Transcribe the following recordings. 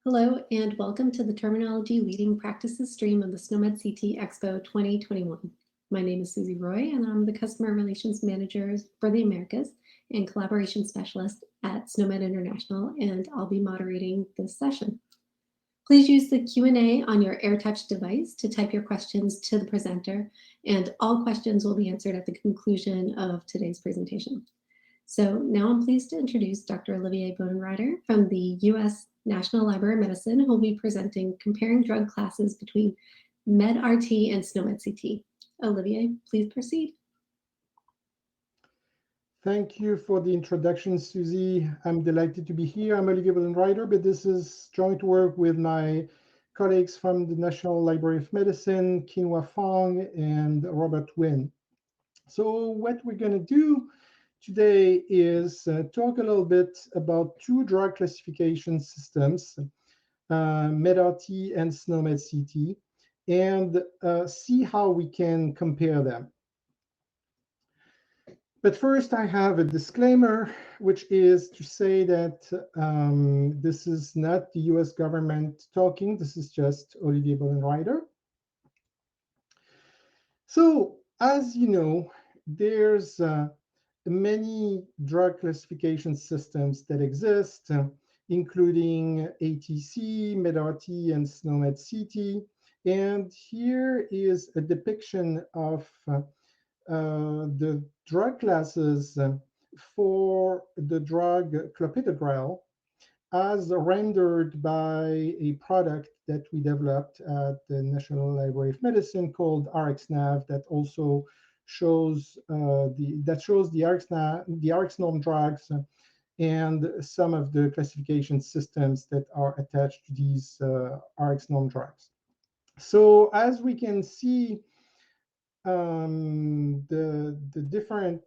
Hello and welcome to the Terminology Leading Practices stream of the SNOMED CT Expo 2021. My name is Susie Roy and I'm the Customer Relations Manager for the Americas and Collaboration Specialist at SNOMED International, and I'll be moderating this session. Please use the Q&A on your AirTouch device to type your questions to the presenter, and all questions will be answered at the conclusion of today's presentation. So now I'm pleased to introduce Dr. Olivier Bodenreider from the U.S. National Library of Medicine, who will be presenting comparing drug classes between MedRT and SNOMED CT. Olivier, please proceed. Thank you for the introduction, Susie. I'm delighted to be here. I'm Olivier Bodenreider, but this is joint work with my colleagues from the National Library of Medicine, Qinhua Fang and Robert Wynn. So what we're going to do today is talk a little bit about two drug classification systems, MedRT and SNOMED CT, and see how we can compare them. But first, I have a disclaimer, which is to say that this is not the US government talking. This is just Olivier Bodenreider. So, as you know, there's many drug classification systems that exist, including ATC, MedRT, and SNOMED CT. And here is a depiction of the drug classes for the drug clopidogrel as rendered by a product that we developed at the National Library of Medicine called RxNav, that also shows the RxNorm drugs and some of the classification systems that are attached to these RxNorm drugs. So as we can see, the different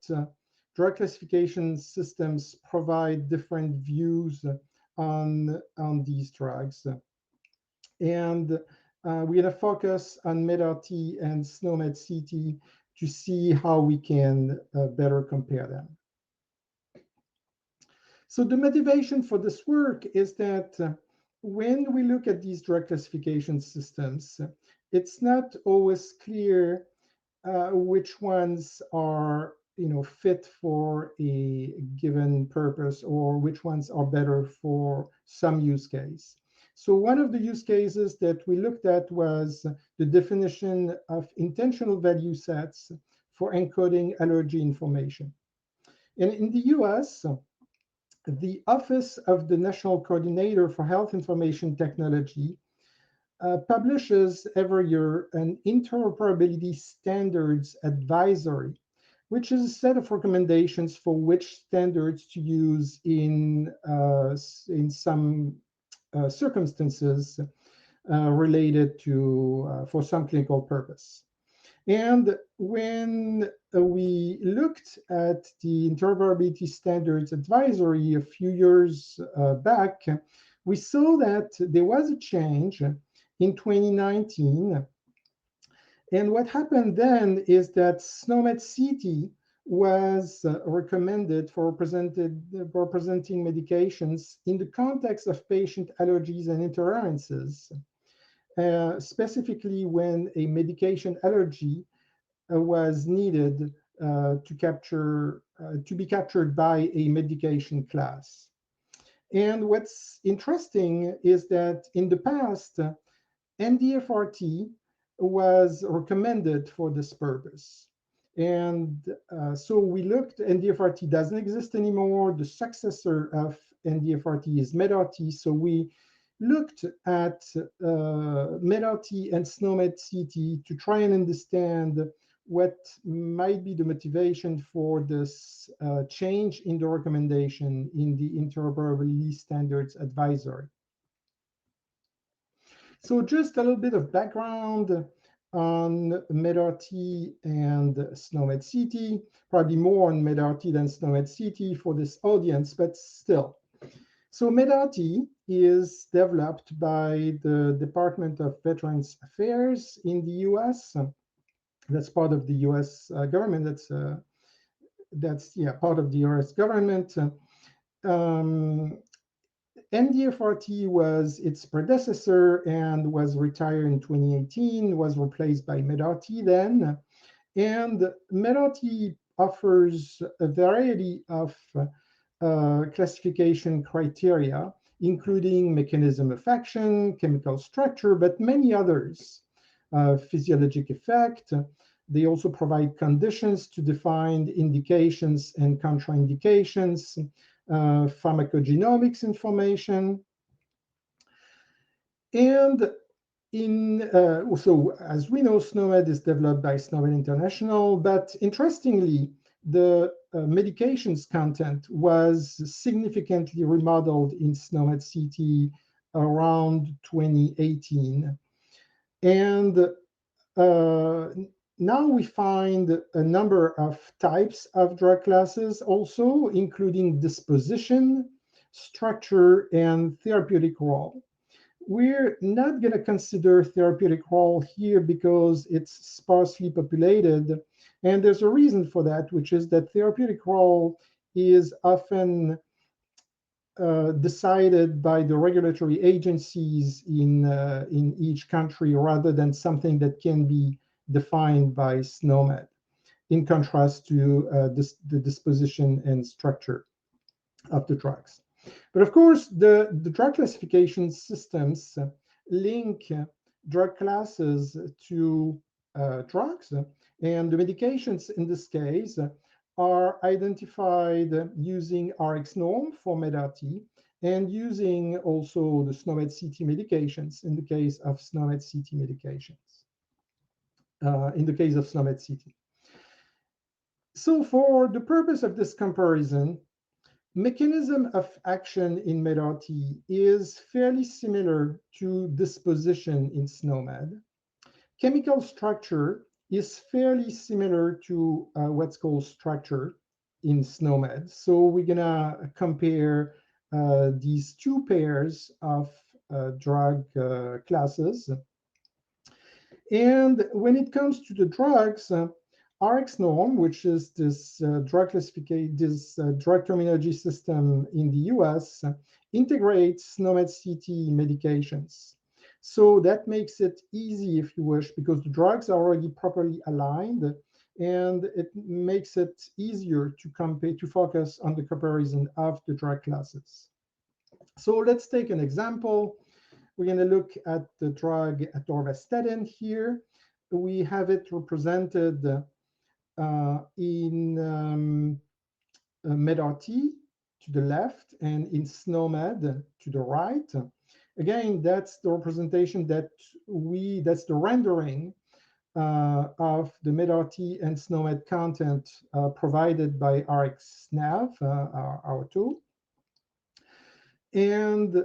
drug classification systems provide different views on these drugs. And we're going to focus on MedRT and SNOMED CT to see how we can better compare them. So the motivation for this work is that when we look at these drug classification systems, it's not always clear which ones are fit for a given purpose or which ones are better for some use case. So one of the use cases that we looked at was the definition of intentional value sets for encoding allergy information. And in the US, the Office of the National Coordinator for Health Information Technology publishes every year an interoperability standards advisory, which is a set of recommendations for which standards to use in some circumstances related to for some clinical purpose. And when we looked at the interoperability standards advisory a few years back, we saw that there was a change in 2019. And what happened then is that SNOMED CT was recommended for presenting medications in the context of patient allergies and intolerances, specifically when a medication allergy was needed to be captured by a medication class. And what's interesting is that in the past, NDFRT was recommended for this purpose. And so we looked, NDFRT doesn't exist anymore. The successor of NDFRT is MedRT. So we looked at MedRT and SNOMED CT to try and understand what might be the motivation for this change in the recommendation in the interoperability standards advisory. So just a little bit of background on MedRT and SNOMED CT, probably more on MedRT than SNOMED CT for this audience, but still. So MedRT is developed by the Department of Veterans Affairs in the US. That's part of the US government. That's part of the US government. MDFRT was its predecessor and was retired in 2018, was replaced by MedRT then. And MedRT offers a variety of classification criteria, including mechanism of action, chemical structure, but many others. Physiologic effect. They also provide conditions to define indications and contraindications, pharmacogenomics information. And so as we know, SNOMED is developed by SNOMED International, but interestingly, the medications content was significantly remodeled in SNOMED CT around 2018. And now we find a number of types of drug classes also, including disposition, structure, and therapeutic role. We're not going to consider therapeutic role here because it's sparsely populated. And there's a reason for that, which is that therapeutic role is often decided by the regulatory agencies in each country rather than something that can be defined by SNOMED, in contrast to the disposition and structure of the drugs. But of course, the drug classification systems link drug classes to drugs, and the medications in this case are identified using RxNorm for MedRT and using also the SNOMED CT medications in the case of SNOMED CT medications, in the case of SNOMED CT. So for the purpose of this comparison, mechanism of action in MedRT is fairly similar to disposition in SNOMED. Chemical structure is fairly similar to what's called structure in SNOMED. So we're gonna compare these two pairs of drug classes. And when it comes to the drugs, RxNorm, which is this drug terminology system in the US, integrates SNOMED CT medications. So that makes it easy, if you wish, because the drugs are already properly aligned, and it makes it easier to compare, to focus on the comparison of the drug classes. So let's take an example. We're going to look at the drug atorvastatin here. We have it represented in MedRT to the left and in SNOMED to the right. Again, that's the representation that's the rendering of the MedRT and SNOMED content provided by RxNav, our tool. And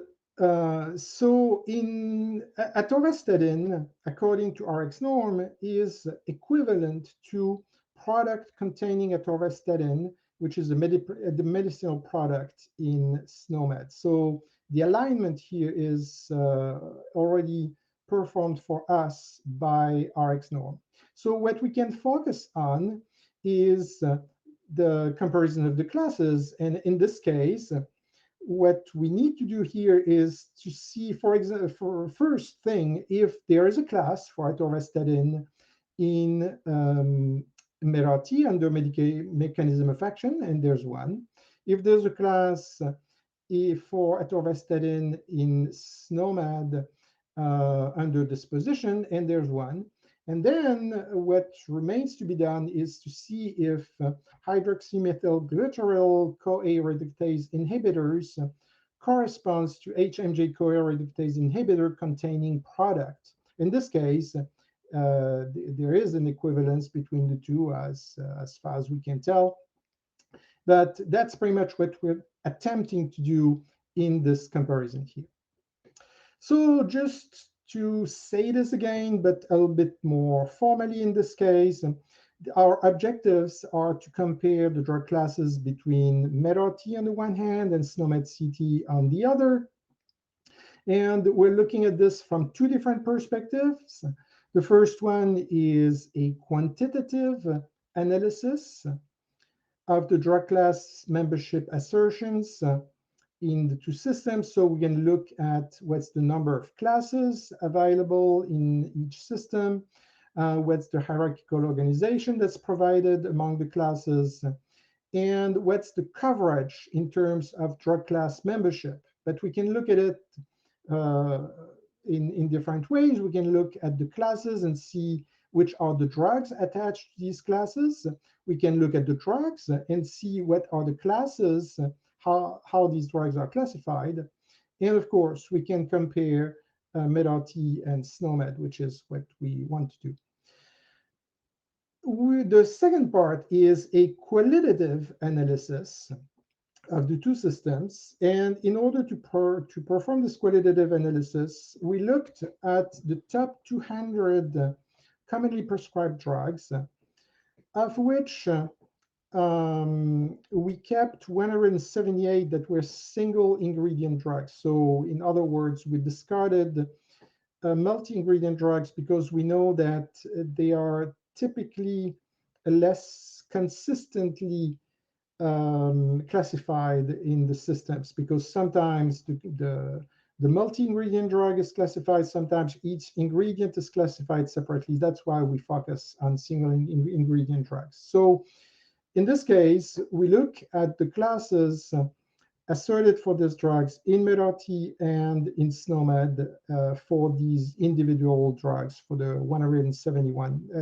so in atorvastatin, according to RxNorm, is equivalent to product containing atorvastatin, which is the medicinal product in SNOMED. So the alignment here is already performed for us by RxNorm. So what we can focus on is the comparison of the classes. And in this case, what we need to do here is to see, for example, for first thing, if there is a class for atorvastatin in MedRT under mechanism of action, and there's one. If there's a class for atorvastatin in SNOMED under disposition, and there's one. And then what remains to be done is to see if hydroxymethylglycerol-CoA reductase inhibitors corresponds to HMG-CoA reductase inhibitor containing product. In this case, there is an equivalence between the two as far as we can tell. But that's pretty much what we're attempting to do in this comparison here. So just to say this again, but a little bit more formally in this case, our objectives are to compare the drug classes between MedRT on the one hand and SNOMED CT on the other. And we're looking at this from two different perspectives. The first one is a quantitative analysis of the drug class membership assertions in the two systems. So we can look at what's the number of classes available in each system, what's the hierarchical organization that's provided among the classes, and what's the coverage in terms of drug class membership. But we can look at it in different ways. We can look at the classes and see which are the drugs attached to these classes. We can look at the drugs and see what are the classes, how these drugs are classified. And of course, we can compare MedRT and SNOMED, which is what we want to do. The second part is a qualitative analysis of the two systems. And in order to perform this qualitative analysis, we looked at the top 200 commonly prescribed drugs, of which we kept 178 that were single ingredient drugs. So in other words, we discarded multi-ingredient drugs because we know that they are typically less consistently classified in the systems, because sometimes the multi-ingredient drug is classified, sometimes each ingredient is classified separately. That's why we focus on single ingredient drugs. So in this case, we look at the classes asserted for these drugs in MedRT and in SNOMED for these individual drugs, for the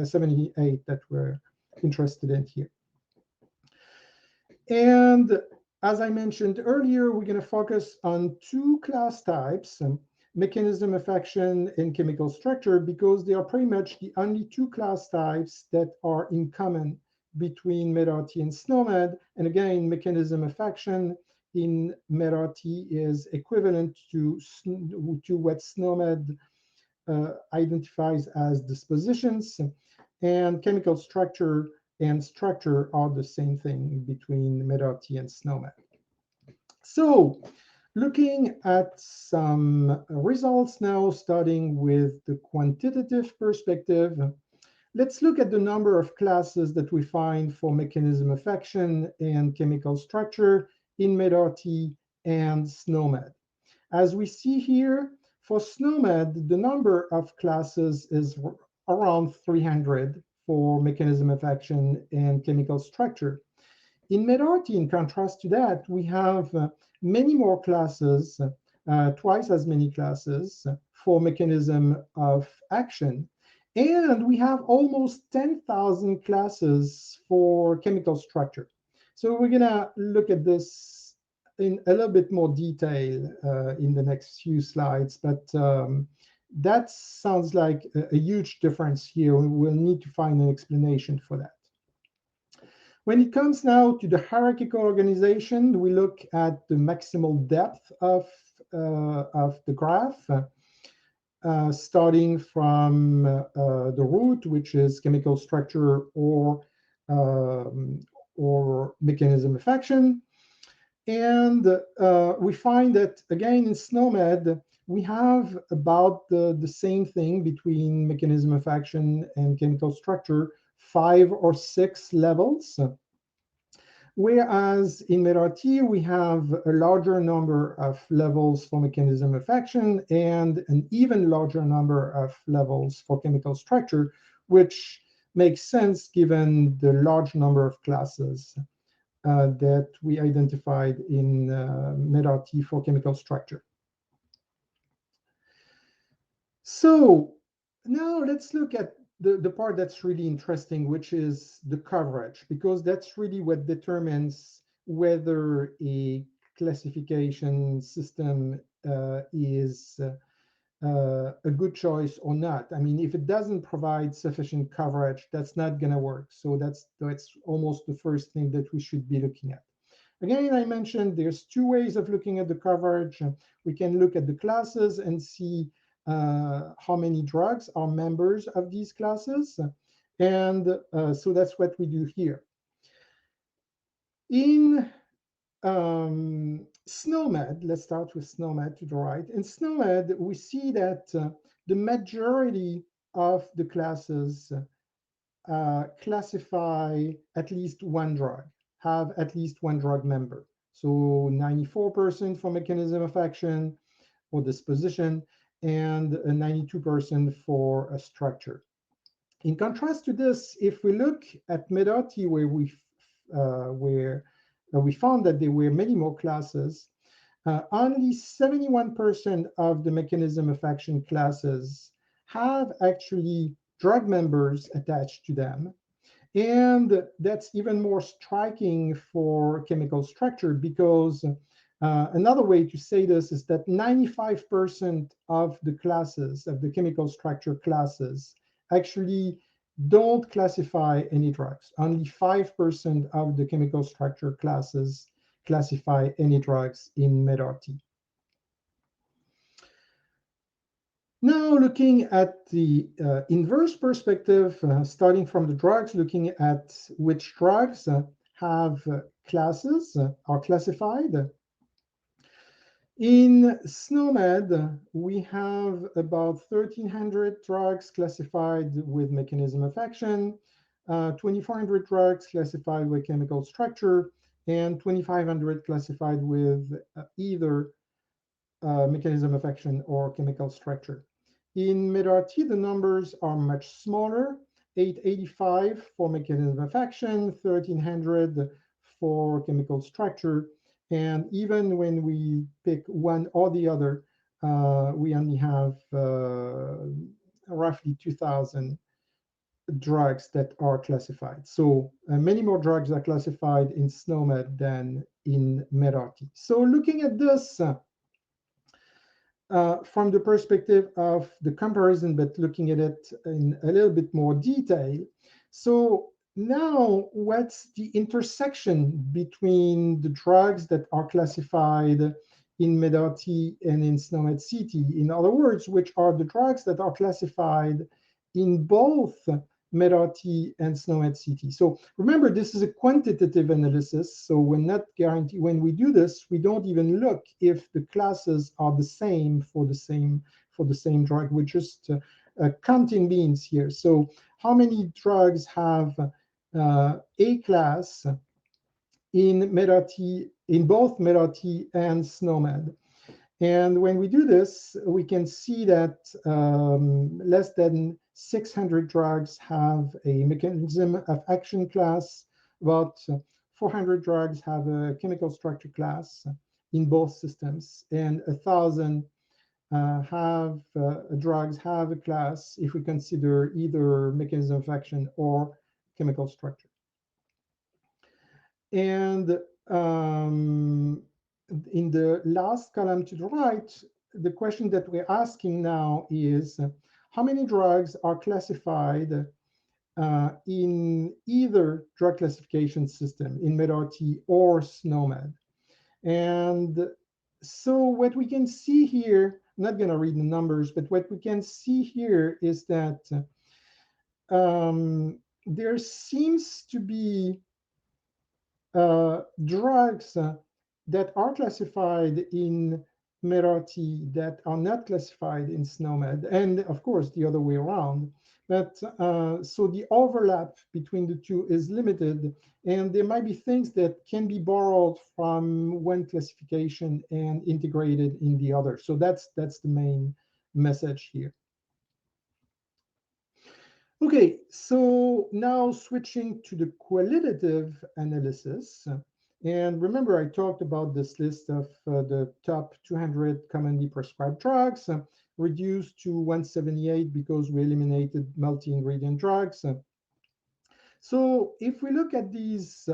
78 that we're interested in here. And as I mentioned earlier, we're going to focus on two class types, mechanism of action and chemical structure, because they are pretty much the only two class types that are in common between MedRT and SNOMED. And again, mechanism of action in MedRT is equivalent to what SNOMED identifies as dispositions, and chemical structure and structure are the same thing between MedRT and SNOMED. So looking at some results now, starting with the quantitative perspective, let's look at the number of classes that we find for mechanism of action and chemical structure in MedRT and SNOMED. As we see here, for SNOMED, the number of classes is around 300 for mechanism of action and chemical structure. In MedRT, in contrast to that, we have many more classes, twice as many classes for mechanism of action. And we have almost 10,000 classes for chemical structure. So we're going to look at this in a little bit more detail in the next few slides, but that sounds like a huge difference here. We'll need to find an explanation for that. When it comes now to the hierarchical organization, we look at the maximal depth of the graph, starting from the root, which is chemical structure or mechanism of action. And we find that, again, in SNOMED, we have about the same thing between mechanism of action and chemical structure, 5 or 6 levels. Whereas in MedRT, we have a larger number of levels for mechanism of action and an even larger number of levels for chemical structure, which makes sense given the large number of classes that we identified in MedRT for chemical structure. So now let's look at the part that's really interesting, which is the coverage, because that's really what determines whether a classification system is a good choice or not. I mean, if it doesn't provide sufficient coverage, that's not going to work. So that's almost the first thing that we should be looking at. Again, I mentioned there's two ways of looking at the coverage. We can look at the classes and see how many drugs are members of these classes. And so that's what we do here. In SNOMED, let's start with SNOMED to the right. In SNOMED, we see that the majority of the classes classify at least one drug, have at least one drug member. So 94% for mechanism of action or disposition, and 92% for a structure. In contrast to this, if we look at MEDART, where we found that there were many more classes, only 71% of the mechanism of action classes have actually drug members attached to them. And that's even more striking for chemical structure, because another way to say this is that 95% of the classes, of the chemical structure classes, actually don't classify any drugs. Only 5% of the chemical structure classes classify any drugs in MEDART. Now, looking at the inverse perspective, starting from the drugs, looking at which drugs have classes, are classified. In SNOMED, we have about 1,300 drugs classified with mechanism of action, 2,400 drugs classified with chemical structure, and 2,500 classified with either mechanism of action or chemical structure. In MEDART, the numbers are much smaller, 885 for mechanism of action, 1,300 for chemical structure, and even when we pick one or the other, we only have roughly 2,000 drugs that are classified. So many more drugs are classified in SNOMED than in MEDART. So looking at this, from the perspective of the comparison, but looking at it in a little bit more detail. So now, what's the intersection between the drugs that are classified in MEDART and in SNOMED CT? In other words, which are the drugs that are classified in both MEDART and SNOMED CT. So remember, this is a quantitative analysis, so we're not guaranteed. When we do this, we don't even look if the classes are the same for the same drug. We're just counting beans here. So how many drugs have a class in MEDART, in both MEDART and SNOMED? And when we do this, we can see that less than 600 drugs have a mechanism of action class. About 400 drugs have a chemical structure class in both systems, and 1,000 drugs have a class if we consider either mechanism of action or chemical structure. And in the last column to the right, the question that we're asking now is how many drugs are classified in either drug classification system, in MEDART or SNOMED. And so what we can see here, I'm not going to read the numbers, but what we can see here is that there seems to be drugs that are classified in MEDART that are not classified in SNOMED, and of course the other way around. But so the overlap between the two is limited, and there might be things that can be borrowed from one classification and integrated in the other. So that's the main message here. Okay, so now switching to the qualitative analysis. And remember, I talked about this list of the top 200 commonly prescribed drugs, reduced to 178 because we eliminated multi-ingredient drugs. So if we look at these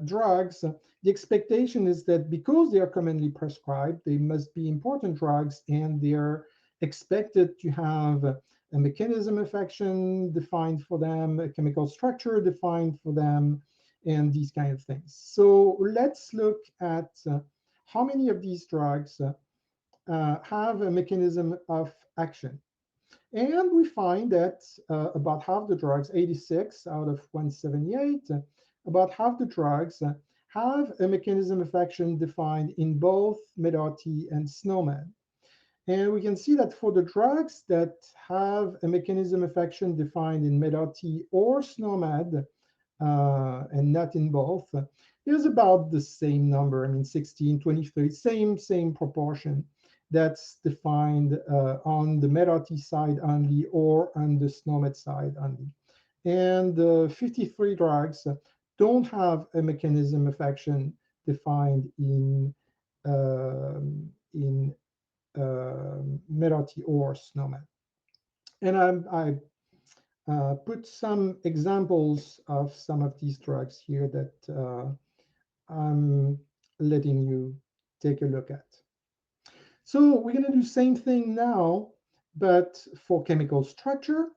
drugs, the expectation is that because they are commonly prescribed, they must be important drugs, and they're expected to have a mechanism of action defined for them, a chemical structure defined for them, and these kind of things. So let's look at how many of these drugs have a mechanism of action. And we find that about half the drugs, 86 out of 178, about half the drugs have a mechanism of action defined in both MEDART and SNOMED. And we can see that for the drugs that have a mechanism of action defined in MEDART or SNOMED, and not in both, There's about the same number, I mean 16, 23, same proportion that's defined on the MED-RT side only or on the SNOMED side only. And 53 drugs don't have a mechanism of action defined in MED-RT or SNOMED. And I put some examples of some of these drugs here that I'm letting you take a look at. So we're going to do the same thing now, but for chemical structure.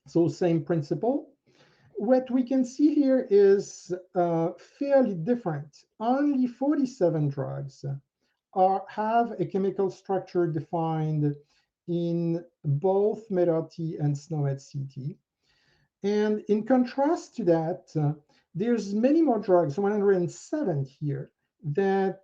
So same principle. What we can see here is fairly different. Only 47 drugs have a chemical structure defined in both MED-RT and SNOMED-CT. And in contrast to that, there's many more drugs, 107 here, that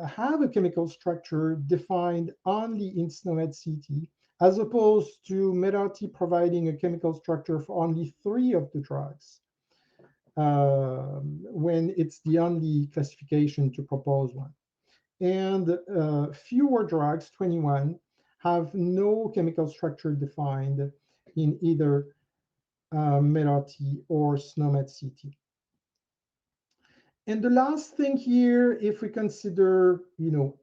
have a chemical structure defined only in SNOMED-CT, as opposed to MED-RT providing a chemical structure for only 3 of the drugs, when it's the only classification to propose one. And fewer drugs, 21, have no chemical structure defined in either MED-RT or SNOMED-CT. And the last thing here, if we consider,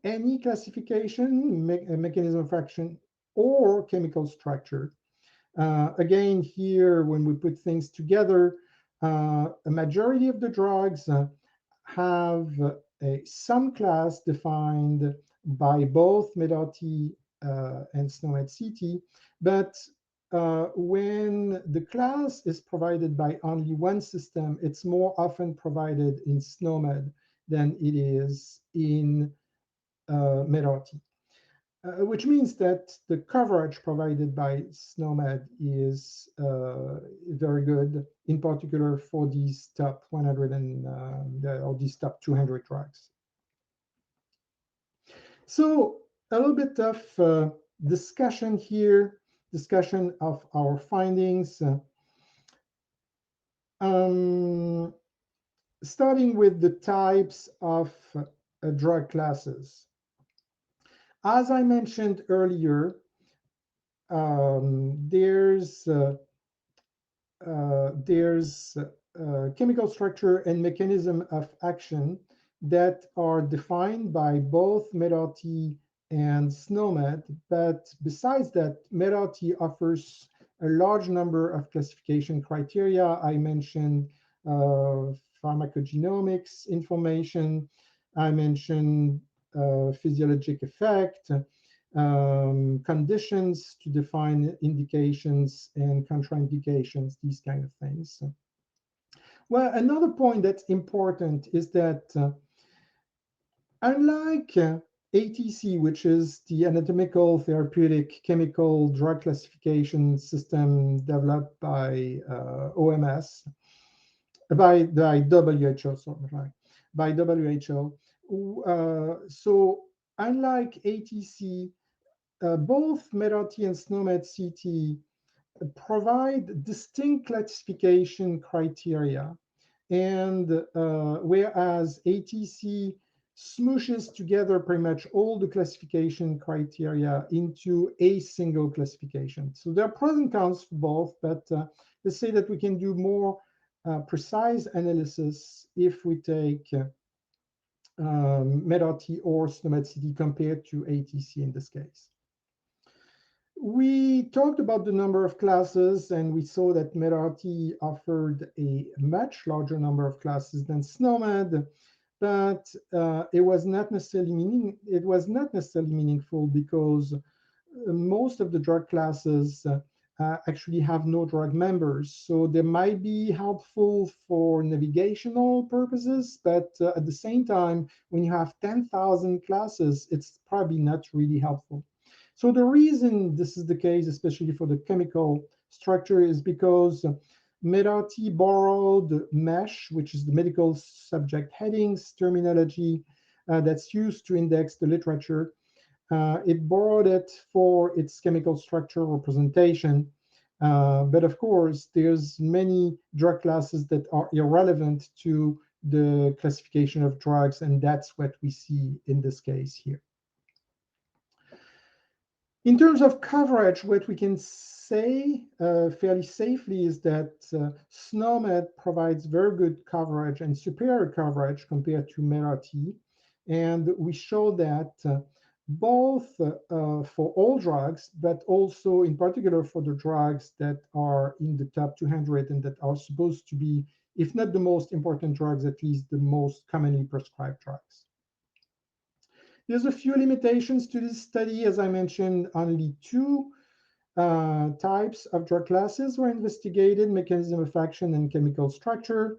any classification, mechanism of action, or chemical structure, again here, when we put things together, a majority of the drugs have some class defined by both MED-RT and SNOMED-CT, but when the class is provided by only one system, it's more often provided in SNOMED than it is in MED-RT, which means that the coverage provided by SNOMED is very good, in particular for these top 100 or these top 200 drugs. So a little bit of discussion here, discussion of our findings. Starting with the types of drug classes. As I mentioned earlier, there's chemical structure and mechanism of action that are defined by both MED-RT and SNOMED, but besides that, MED-RT offers a large number of classification criteria. I mentioned pharmacogenomics information, I mentioned physiologic effect, conditions to define indications and contraindications, these kind of things. Well, another point that's important is that unlike ATC, which is the anatomical therapeutic chemical drug classification system developed by OMS, by WHO, sorry, by WHO. So unlike ATC, both MED-RT and SNOMED-CT provide distinct classification criteria, and whereas ATC smooshes together pretty much all the classification criteria into a single classification. So there are pros and cons for both, but let's say that we can do more precise analysis if we take MED-RT or SNOMED-CT compared to ATC in this case. We talked about the number of classes, and we saw that MED-RT offered a much larger number of classes than SNOMED, but it was not necessarily meaningful because most of the drug classes actually have no drug members. So they might be helpful for navigational purposes, but at the same time, when you have 10,000 classes, it's probably not really helpful. So the reason this is the case, especially for the chemical structure, is because MED-RT borrowed MESH, which is the medical subject headings terminology that's used to index the literature. It borrowed it for its chemical structure representation. But of course, there's many drug classes that are irrelevant to the classification of drugs, and that's what we see in this case here. In terms of coverage, what we can say fairly safely is that SNOMED provides very good coverage and superior coverage compared to MED-RT. And we show that both for all drugs, but also in particular for the drugs that are in the top 200 and that are supposed to be, if not the most important drugs, at least the most commonly prescribed drugs. There's a few limitations to this study. As I mentioned, only two types of drug classes were investigated, mechanism of action and chemical structure.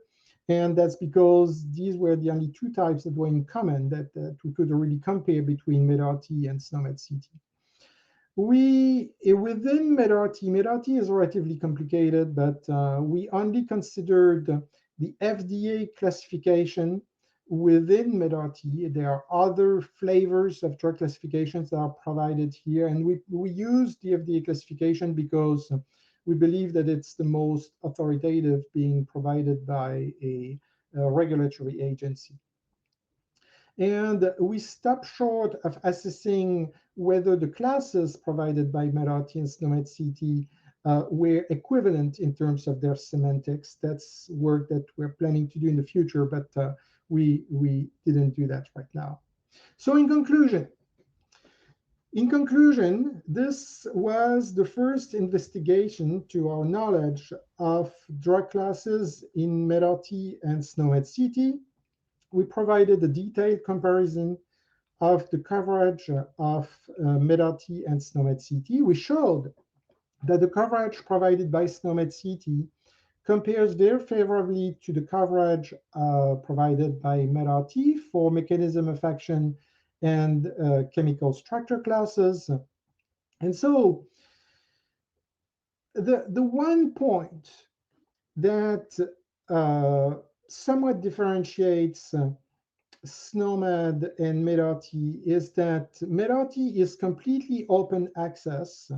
And that's because these were the only two types that were in common that we could really compare between MED-RT and SNOMED-CT. Within MED-RT is relatively complicated, but we only considered the FDA classification within MED-RT. There are other flavors of drug classifications that are provided here, and we use the FDA classification because we believe that it's the most authoritative, being provided by a regulatory agency. And we stop short of assessing whether the classes provided by MED-RT and SNOMED-CT were equivalent in terms of their semantics. That's work that we're planning to do in the future, but we didn't do that right now. So in conclusion, this was the first investigation, to our knowledge, of drug classes in MED-RT and SNOMED-CT. We provided a detailed comparison of the coverage of MED-RT and SNOMED-CT. We showed that the coverage provided by SNOMED-CT compares very favorably to the coverage provided by MED-RT for mechanism of action and chemical structure classes. And so the one point that somewhat differentiates SNOMED and MED-RT is that MED-RT is completely open access.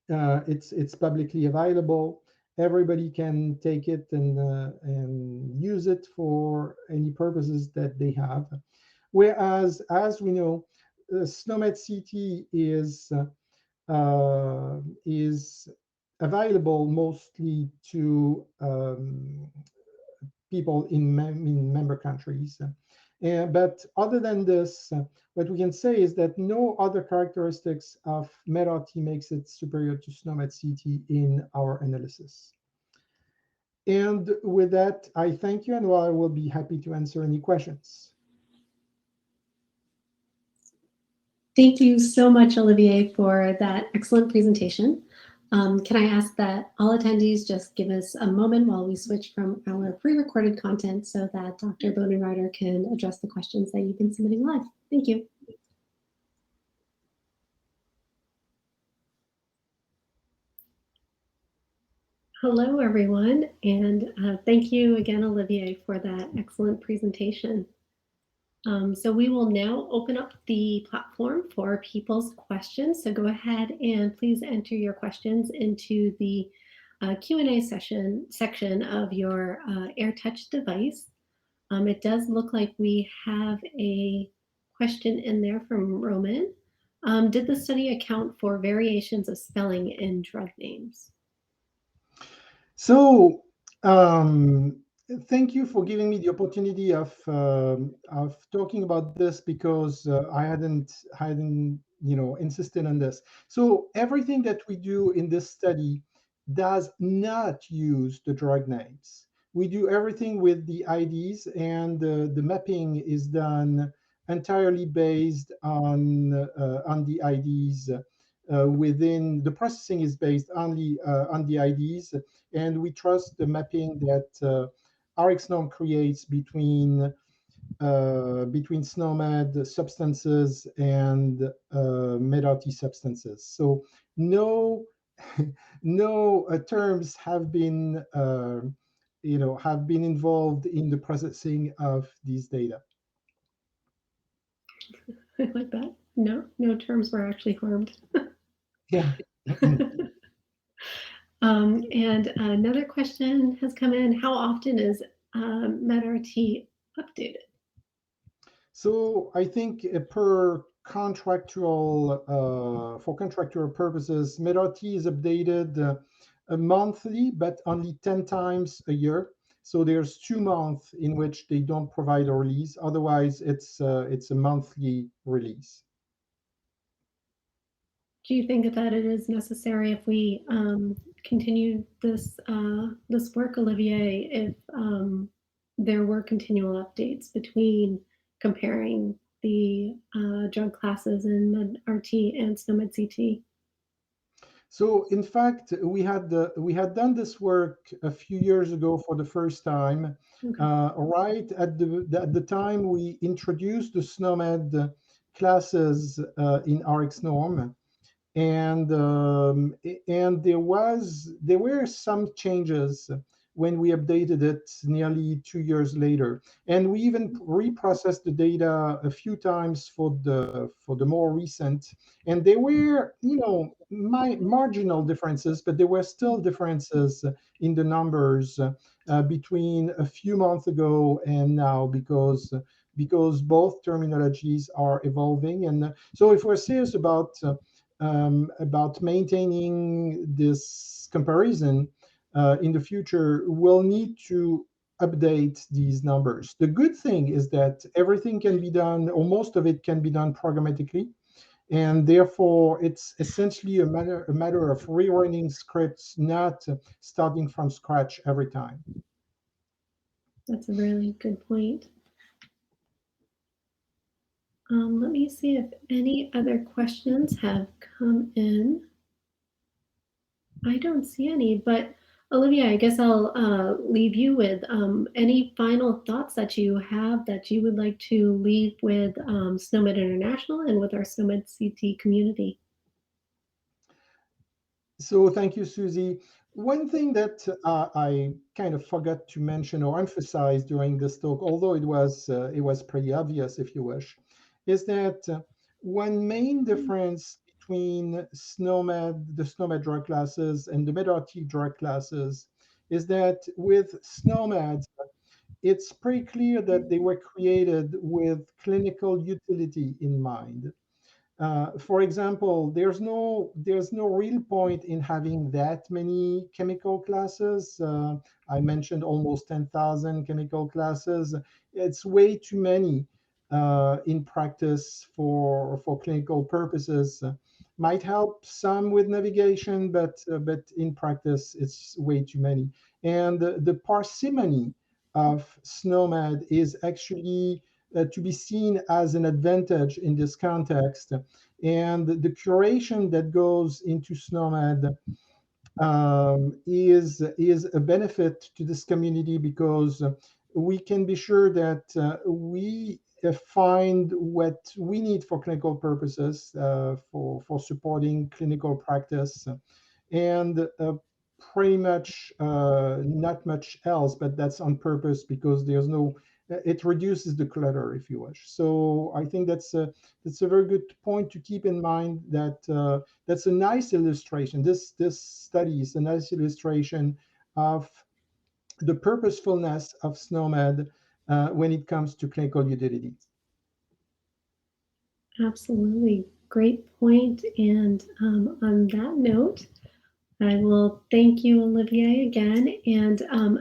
It's publicly available. Everybody can take it and use it for any purposes that they have. Whereas, as we know, SNOMED-CT is available mostly to people in member countries. But other than this, what we can say is that no other characteristics of MED-RT makes it superior to SNOMED-CT in our analysis. And with that, I thank you, and I will be happy to answer any questions. Thank you so much, Olivier, for that excellent presentation. Can I ask that all attendees just give us a moment while we switch from our pre-recorded content so that Dr. Bodenreider can address the questions that you've been submitting live. Thank you. Hello, everyone, and thank you again, Olivier, for that excellent presentation. So we will now open up the platform for people's questions. So go ahead and please enter your questions into the Q&A section of your AirTouch device. It does look like we have a question in there from Roman. Did the study account for variations of spelling in drug names? So thank you for giving me the opportunity of talking about this, because I hadn't insisted on this. So everything that we do in this study does not use the drug names. We do everything with the IDs, and the mapping is done entirely based on the IDs. Within the processing is based only on the IDs, and we trust the mapping that RxNorm creates between SNOMED substances and MED-RT substances. So no terms have been involved in the processing of these data. I like that. No terms were actually harmed. Yeah. And another question has come in. How often is MedRT updated? So I think per contractual, for contractual purposes, MedRT is updated monthly, but only 10 times a year. So there's 2 months in which they don't provide a release. Otherwise, it's a monthly release. Do you think that it is necessary if we continue this this work, Olivier, if there were continual updates between comparing the drug classes in MedRT and SNOMED CT? So in fact, we had done this work a few years ago for the first time. Okay. Right at the time we introduced the SNOMED classes in RxNorm, and there were some changes when we updated it nearly 2 years later, and we even reprocessed the data a few times for the more recent, and there were marginal differences, but there were still differences in the numbers between a few months ago and now, because both terminologies are evolving. And so if we're serious about maintaining this comparison in the future, we'll need to update these numbers. The good thing is that everything can be done, or most of it can be done programmatically, and therefore it's essentially a matter of rerunning scripts, not starting from scratch every time. That's a really good point. Let me see if any other questions have come in. I don't see any, but Olivia, I guess I'll leave you with any final thoughts that you have that you would like to leave with SNOMED International and with our SNOMED CT community. So thank you, Susie. One thing that I kind of forgot to mention or emphasize during this talk, although it was pretty obvious, if you wish, is that one main difference between SNOMED, the SNOMED drug classes, and the MedRT drug classes is that with SNOMED, it's pretty clear that they were created with clinical utility in mind. For example, there's no real point in having that many chemical classes. I mentioned almost 10,000 chemical classes. It's way too many in practice for clinical purposes. Might help some with navigation, but in practice it's way too many. And the parsimony of SNOMED is actually to be seen as an advantage in this context. And the curation that goes into SNOMED is a benefit to this community, because we can be sure that we find what we need for clinical purposes, for supporting clinical practice, and pretty much not much else, but that's on purpose, because it reduces the clutter, if you wish. So I think that's a very good point to keep in mind, that that's a nice illustration. This study is a nice illustration of the purposefulness of SNOMED when it comes to clinical utility. Absolutely. Great point. And on that note, I will thank you, Olivier, again. And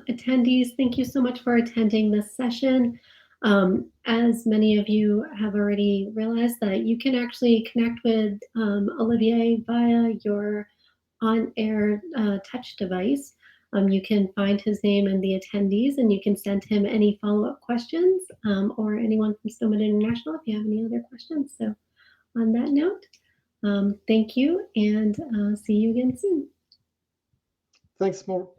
attendees, thank you so much for attending this session. As many of you have already realized, that you can actually connect with Olivier via your on-air touch device. You can find his name in the attendees, and you can send him any follow-up questions, or anyone from SNOMED International if you have any other questions. So on that note, thank you, and see you again soon. Thanks more.